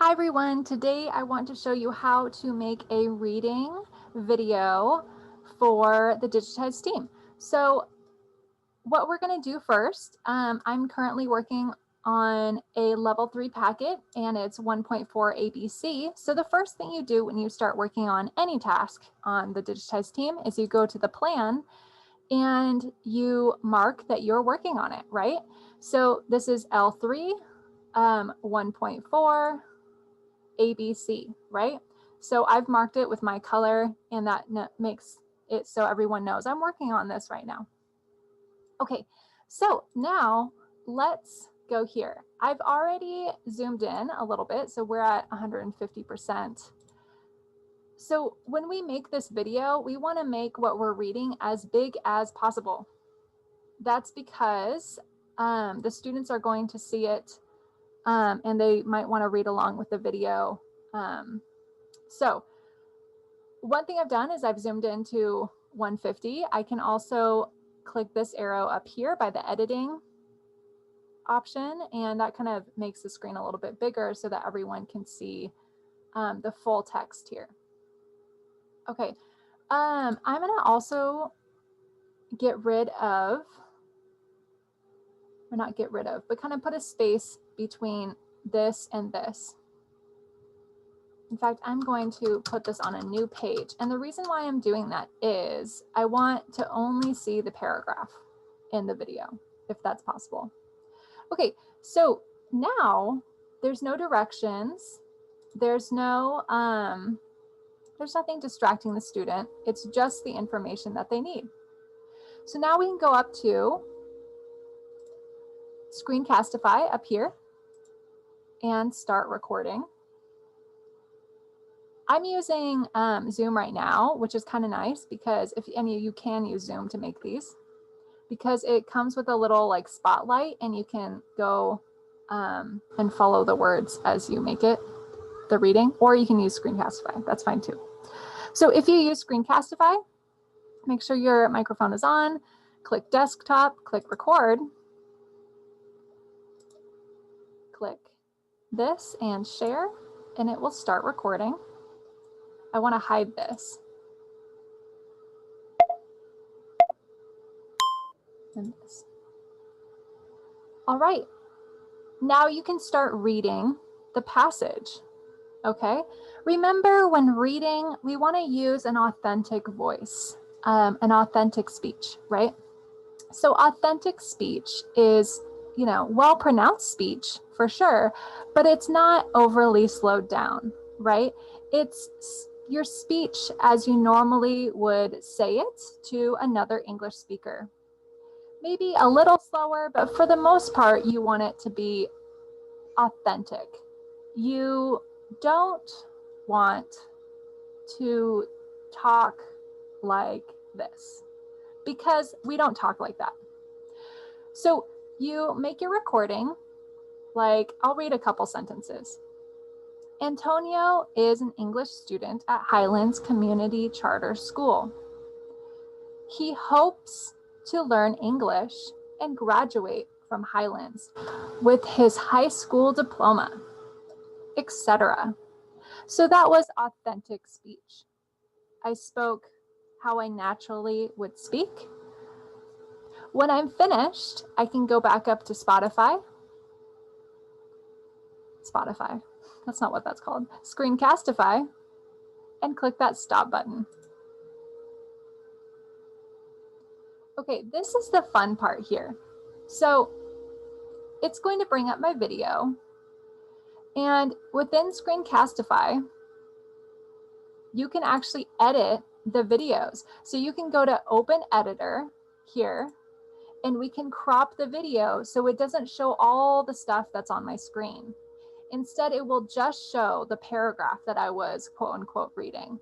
Hi everyone, today I want to show you how to make a reading video for the digitized team. So what we're going to do first, I'm currently working on a level 3 packet and it's 1.4 ABC. So the first thing you do when you start working on any task on the digitized team is you go to the plan and you mark that you're working on it, right? So this is L3, 1.4, ABC, right? So I've marked it with my color and that makes it so everyone knows I'm working on this right now. Okay, so now let's go here. I've already zoomed in a little bit, so we're at 150%. So when we make this video, we want to make what we're reading as big as possible. That's because the students are going to see it and they might want to read along with the video. So one thing I've done is I've zoomed into 150. I can also click this arrow up here by the editing option, and that kind of makes the screen a little bit bigger so that everyone can see the full text here. Okay, I'm gonna also get rid of, or not get rid of, but kind of put a space between this and this. In fact, I'm going to put this on a new page. And the reason why I'm doing that is I want to only see the paragraph in the video, if that's possible. Okay, so now there's no directions. There's no, there's nothing distracting the student. It's just the information that they need. So now we can go up to Screencastify up here and start recording. I'm using Zoom right now, which is kind of nice because if any of you can use Zoom to make these, because it comes with a little like spotlight and you can go and follow the words as you make it, the reading, or you can use Screencastify. That's fine too. So if you use Screencastify, make sure your microphone is on, click desktop, click record, click this and share, and it will start recording. I want to hide this. And this. All right, now you can start reading the passage, okay? Remember when reading, we want to use an authentic voice, an authentic speech, right? So authentic speech is, you know, well-pronounced speech for sure, but it's not overly slowed down, right? It's your speech as you normally would say it to another English speaker. Maybe a little slower, but for the most part, you want it to be authentic. You don't want to talk like this because we don't talk like that. So you make your recording, like I'll read a couple sentences. Antonio is an English student at Highlands Community Charter School. He hopes to learn English and graduate from Highlands with his high school diploma, etc. So that was authentic speech. I spoke how I naturally would speak. When I'm finished, I can go back up to Spotify, that's not what that's called, Screencastify, and click that stop button. Okay, this is the fun part here. So it's going to bring up my video, and within Screencastify, you can actually edit the videos. So you can go to Open Editor here, and we can crop the video so it doesn't show all the stuff that's on my screen. Instead, it will just show the paragraph that I was quote unquote reading.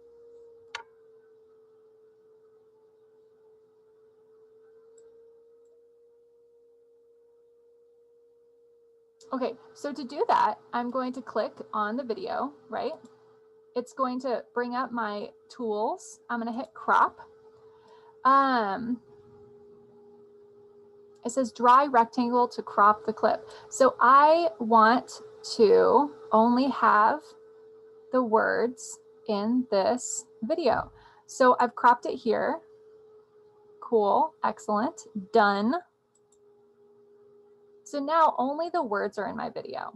Okay, so to do that, I'm going to click on the video, right? It's going to bring up my tools. I'm going to hit crop. It says dry rectangle to crop the clip. So I want to only have the words in this video. So I've cropped it here. Cool, excellent, done. So now only the words are in my video.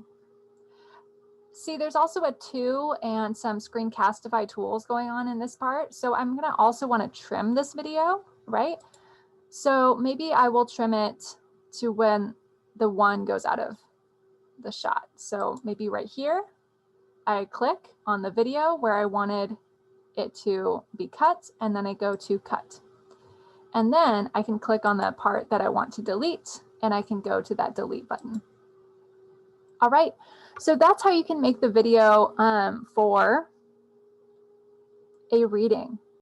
See, there's also a 2 and some Screencastify tools going on in this part. So I'm gonna also wanna trim this video, right? So maybe I will trim it to when the 1 goes out of the shot. So maybe right here, I click on the video where I wanted it to be cut, and then I go to cut. And then I can click on the part that I want to delete, and I can go to that delete button. All right, so that's how you can make the video for a reading.